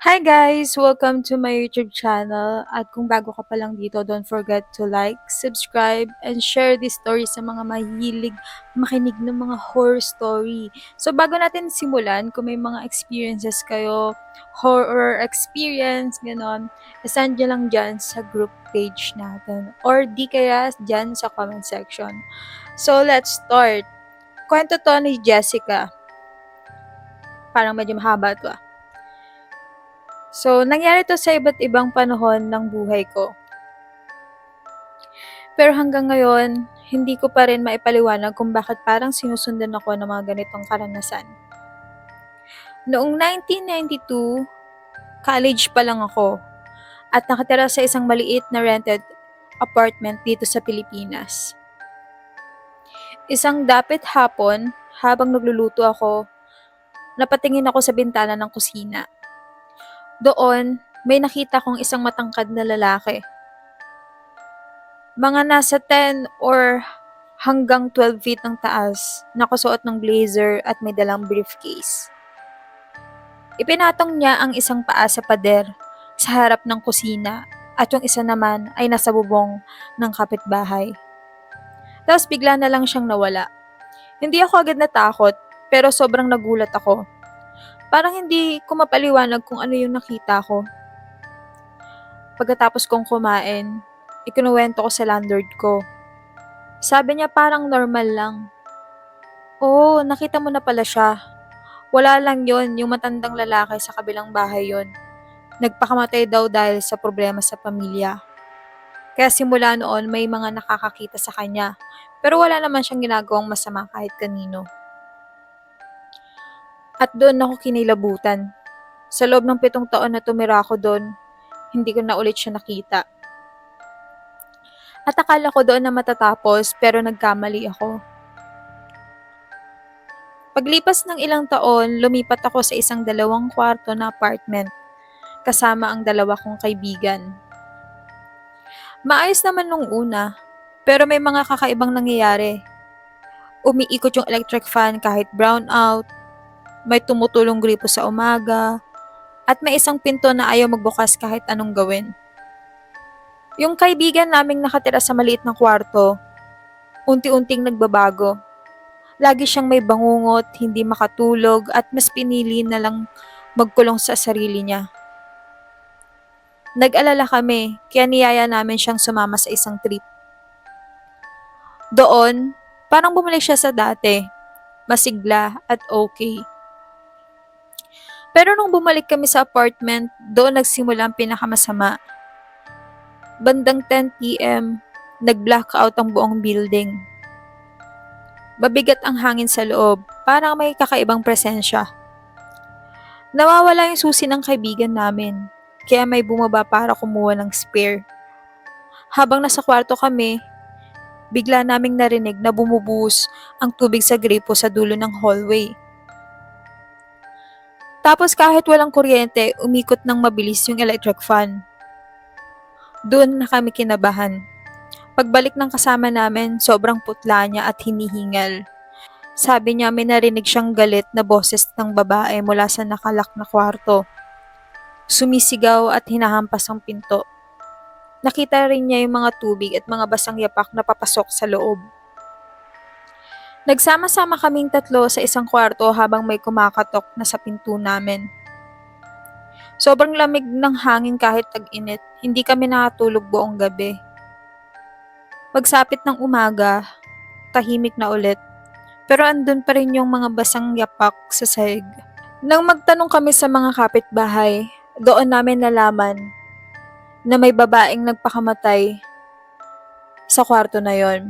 Hi guys! Welcome to my YouTube channel. At kung bago ka pa lang dito, don't forget to like, subscribe, and share this story sa mga mahilig makinig ng mga horror story. So bago natin simulan, kung may mga experiences kayo, horror experience, ganon, send nyo lang dyan sa group page natin. Or di kaya dyan sa comment section. So let's start. Kwento to ni Jessica. Parang medyo mahaba to. So, nangyari to sa iba't ibang panahon ng buhay ko. Pero hanggang ngayon, hindi ko pa rin maipaliwanag kung bakit parang sinusundan ako ng mga ganitong karanasan. Noong 1992, college pa lang ako at nakatira sa isang maliit na rented apartment dito sa Pilipinas. Isang dapit hapon, habang nagluluto ako, napatingin ako sa bintana ng kusina. Doon, may nakita kong isang matangkad na lalaki. Mga nasa 10 or hanggang 12 feet ng taas, nakasuot ng blazer at may dalang briefcase. Ipinatong niya ang isang paa sa pader sa harap ng kusina at yung isa naman ay nasa bubong ng kapitbahay. Tapos bigla na lang siyang nawala. Hindi ako agad natakot pero sobrang nagulat ako. Parang hindi ko mapaliwanag kung ano yung nakita ko. Pagkatapos kong kumain, ikinuwento ko sa landlord ko. Sabi niya parang normal lang. Oo, nakita mo na pala siya. Wala lang yon, yung matandang lalaki sa kabilang bahay yon. Nagpakamatay daw dahil sa problema sa pamilya. Kaya simula noon may mga nakakakita sa kanya. Pero wala naman siyang ginagawang masama kahit kanino. At doon ako kinilabutan. Sa loob ng 7 taon na tumira ako doon, hindi ko na ulit siya nakita. At akala ko doon na matatapos pero nagkamali ako. Paglipas ng ilang taon, lumipat ako sa isang 2 kwarto na apartment kasama ang 2 kong kaibigan. Maayos naman nung una, pero may mga kakaibang nangyayari. Umiikot yung electric fan kahit brown out, may tumutulong gripo sa umaga, at may isang pinto na ayaw magbukas kahit anong gawin. Yung kaibigan naming nakatira sa maliit na kwarto, unti-unting nagbabago. Lagi siyang may bangungot, hindi makatulog, at mas pinili na lang magkulong sa sarili niya. Nag-alala kami, kaya niyaya namin siyang sumama sa isang trip. Doon, parang bumalik siya sa dati, masigla at okay. Pero nung bumalik kami sa apartment, doon nagsimula ang pinakamasama. Bandang 10 p.m., nag-blackout ang buong building. Mabigat ang hangin sa loob, parang may kakaibang presensya. Nawawala yung susi ng kaibigan namin, kaya may bumaba para kumuha ng spare. Habang nasa kwarto kami, bigla naming narinig na bumubuhos ang tubig sa gripo sa dulo ng hallway. Tapos kahit walang kuryente, umikot ng mabilis yung electric fan. Doon na kami kinabahan. Pagbalik ng kasama namin, sobrang putla niya at hinihingal. Sabi niya may narinig siyang galit na boses ng babae mula sa nakalak na kwarto. Sumisigaw at hinahampas ang pinto. Nakita rin niya yung mga tubig at mga basang yapak na papasok sa loob. Nagsama-sama kaming 3 sa isang kwarto habang may kumakatok na sa pinto namin. Sobrang lamig ng hangin kahit tag-init, hindi kami nakatulog buong gabi. Pagsapit ng umaga, tahimik na ulit, pero andun pa rin yung mga basang yapak sa sahig. Nang magtanong kami sa mga kapitbahay, doon namin nalaman na may babaeng nagpakamatay sa kwarto na yon.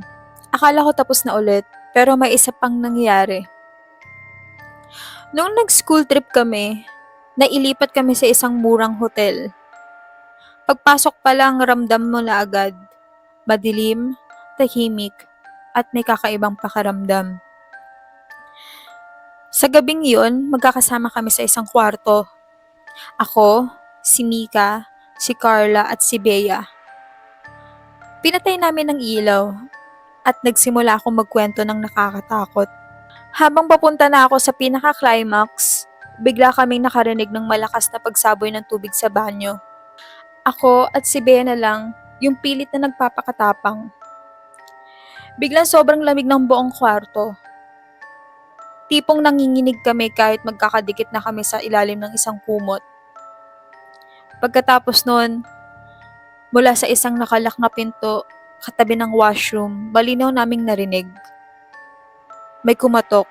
Akala ko tapos na ulit, pero may isa pang nangyari. Noong nag-school trip kami, nailipat kami sa isang murang hotel. Pagpasok pa lang ramdam mo na agad, madilim, tahimik, at may kakaibang pakaramdam. Sa gabing yun, magkakasama kami sa isang kwarto. Ako, si Mika, si Carla at si Bea. Pinatay namin ang ilaw at nagsimula akong magkwento ng nakakatakot. Habang papunta na ako sa pinaka-climax, bigla kaming nakarinig ng malakas na pagsaboy ng tubig sa banyo. Ako at si Bea na lang, yung pilit na nagpapakatapang. Biglang sobrang lamig ng buong kwarto. Tipong nanginginig kami kahit magkakadikit na kami sa ilalim ng isang kumot. Pagkatapos nun, mula sa isang nakalak na pinto, katabi ng washroom, malinaw naming narinig. May kumatok.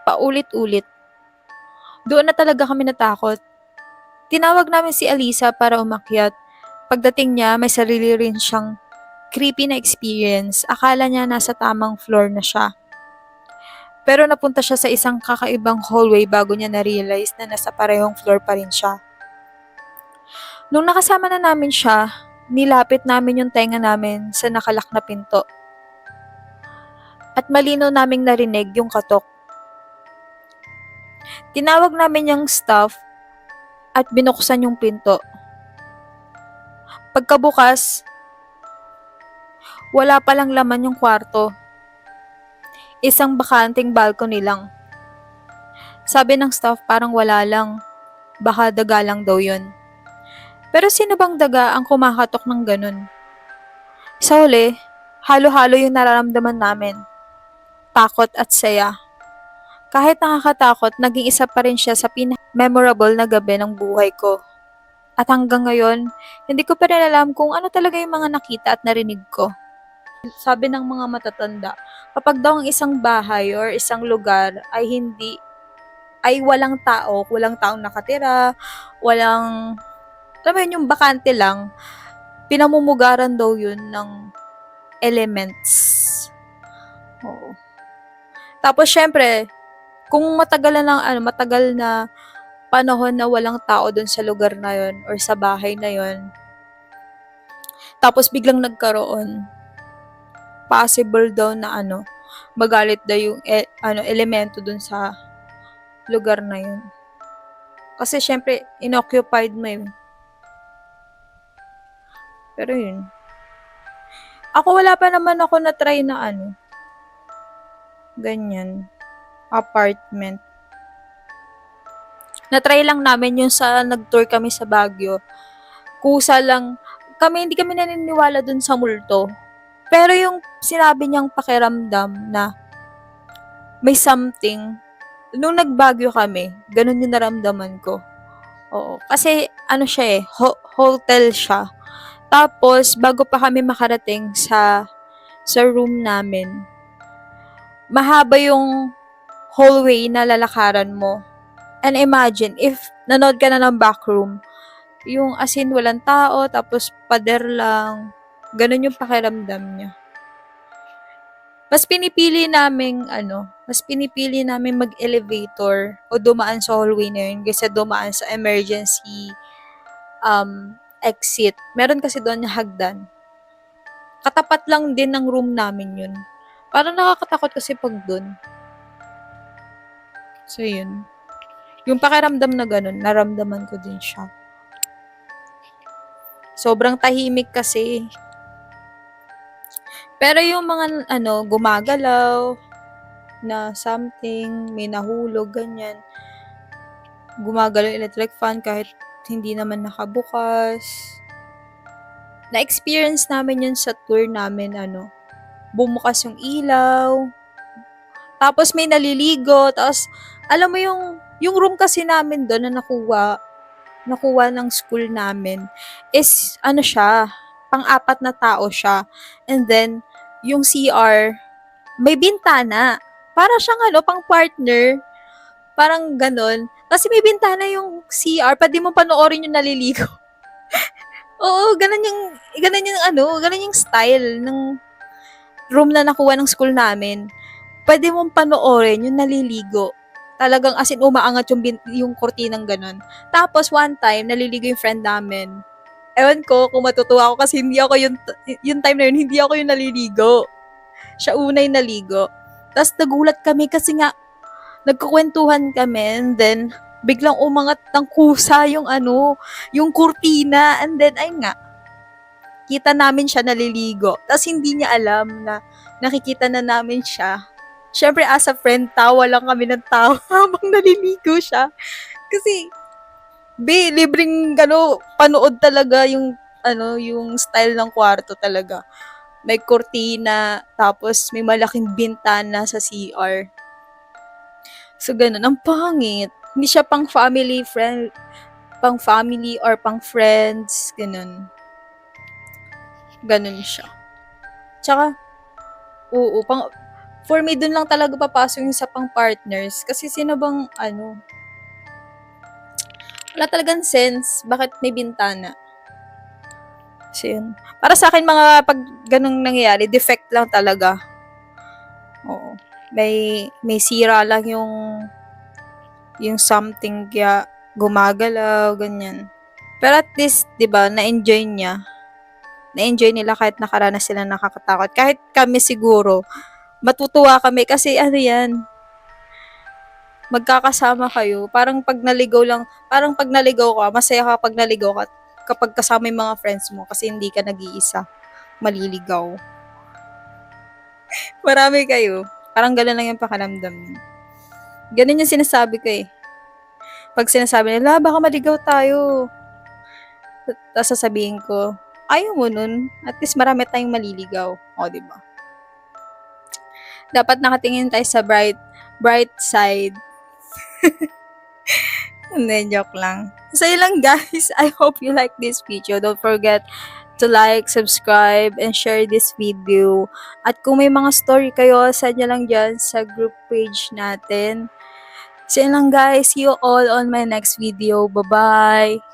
Paulit-ulit. Doon na talaga kami natakot. Tinawag namin si Alisa para umakyat. Pagdating niya, may sarili rin siyang creepy na experience. Akala niya nasa tamang floor na siya. Pero napunta siya sa isang kakaibang hallway bago niya na-realize na nasa parehong floor pa rin siya. Nung nakasama na namin siya, nilapit namin yung tenga namin sa nakalak na pinto. At malino naming narinig yung katok. Tinawag namin yung staff at binuksan yung pinto. Pagkabukas, wala palang laman yung kwarto. Isang bakanting balcony lang. Sabi ng staff parang wala lang. Baka daga lang daw yun. Pero sino bang daga ang kumakatok ng ganun? Sa huli, halo-halo yung nararamdaman namin. Takot at saya. Kahit nakakatakot, naging isa pa rin siya sa memorable na gabi ng buhay ko. At hanggang ngayon, hindi ko pa rin alam kung ano talaga yung mga nakita at narinig ko. Sabi ng mga matatanda, kapag daw ang isang bahay or isang lugar ay walang tao, walang taong nakatira, alam mo yun, yung bakante lang, pinamumugaran daw yun ng elements. Oo. Tapos syempre, kung matagal na panahon na walang tao dun sa lugar na yun or sa bahay na yun, tapos biglang nagkaroon, possible daw na magalit daw yung elemento dun sa lugar na yun. Kasi syempre, inoccupied mo yun. Pero yun. Ako wala pa naman ako na-try na ganyan, apartment. Na-try lang namin yung sa nag-tour kami sa Baguio. Kusa lang, hindi kami naniniwala dun sa multo. Pero yung sinabi niyang pakiramdam na may something, nung nag-Baguio kami, ganun yung naramdaman ko. Oo, kasi siya hotel siya. Tapos, bago pa kami makarating sa room namin, mahaba yung hallway na lalakaran mo. And imagine, if nanood ka na ng backroom, yung as in walang tao, tapos pader lang, ganun yung pakiramdam niya. Mas pinipili namin mag-elevator o dumaan sa hallway na yun kaysa dumaan sa emergency exit. Meron kasi doon yung hagdan. Katapat lang din ng room namin yun. Parang nakakatakot kasi pag doon. So yun. Yung pakiramdam na ganun, naramdaman ko din siya. Sobrang tahimik kasi. Pero yung mga gumagalaw na something, may nahulog, ganyan. Gumagalaw electric fan kahit hindi naman nakabukas. Na-experience namin yun sa tour namin, bumukas yung ilaw. Tapos may naliligo. Tapos, alam mo yung room kasi namin doon na nakuha ng school namin is, siya, pang-apat na tao siya. And then, yung CR, may bintana. Para siyang pang partner. Parang ganon. Kasi may bintana yung CR, pwede mo panoorin yung naliligo. Oo, ganun yung style ng room na nakuha ng school namin. Pwede mong panoorin yung naliligo. Talagang as in umaangat yung kurtinang ganun. Tapos one time, naliligo yung friend namin. Ewan ko kung matutuwa ako kasi hindi ako yung time na yun, hindi ako yung naliligo. Siya unay naligo. Tapos nagulat kami kasi nga, nagkukwentuhan kami and then, biglang umangat ng kusa yung kurtina and then, ay nga, kita namin siya naliligo. Tapos hindi niya alam na nakikita na namin siya. Siyempre as a friend, tawa lang kami ng tawa habang naliligo siya. Kasi, libreng panood talaga yung yung style ng kwarto talaga. May kurtina, tapos may malaking bintana sa CR. So, ganun. Ang pangit. Hindi siya pang family or pang friends, ganun. Ganun siya. Tsaka, oo, for me, dun lang talaga papasok yung sa pang partners. Kasi sino bang, wala talagang sense. Bakit may bintana? So, yun. Para sa akin, mga pag ganung nangyayari, defect lang talaga. Oo. May sira lang yung something kaya gumagalaw, ganyan. Pero at least, 'di ba, na-enjoy niya. Na-enjoy nila kahit nakaranas sila ng nakakatakot. Kahit kami siguro, matutuwa kami kasi ano 'yan, magkakasama kayo. Parang pag naligaw ka, masaya ka pag naligaw ka kapag kasama yung mga friends mo kasi hindi ka nag-iisa maliligaw. Marami kayo. Parang gano'n lang yung pakiramdam niyo. Gano'n yung sinasabi ko eh. Pag sinasabi nila, baka maligaw tayo. Tapos sasabihin ko, ayaw mo nun. At least marami tayong maliligaw. O, di ba? Dapat nakatingin tayo sa bright side. Hindi, joke lang. So, yun lang guys. I hope you like this video. Don't forget to like, subscribe, and share this video. At kung may mga story kayo, send nyo lang dyan sa group page natin. So, yun lang guys. See you all on my next video. Bye-bye!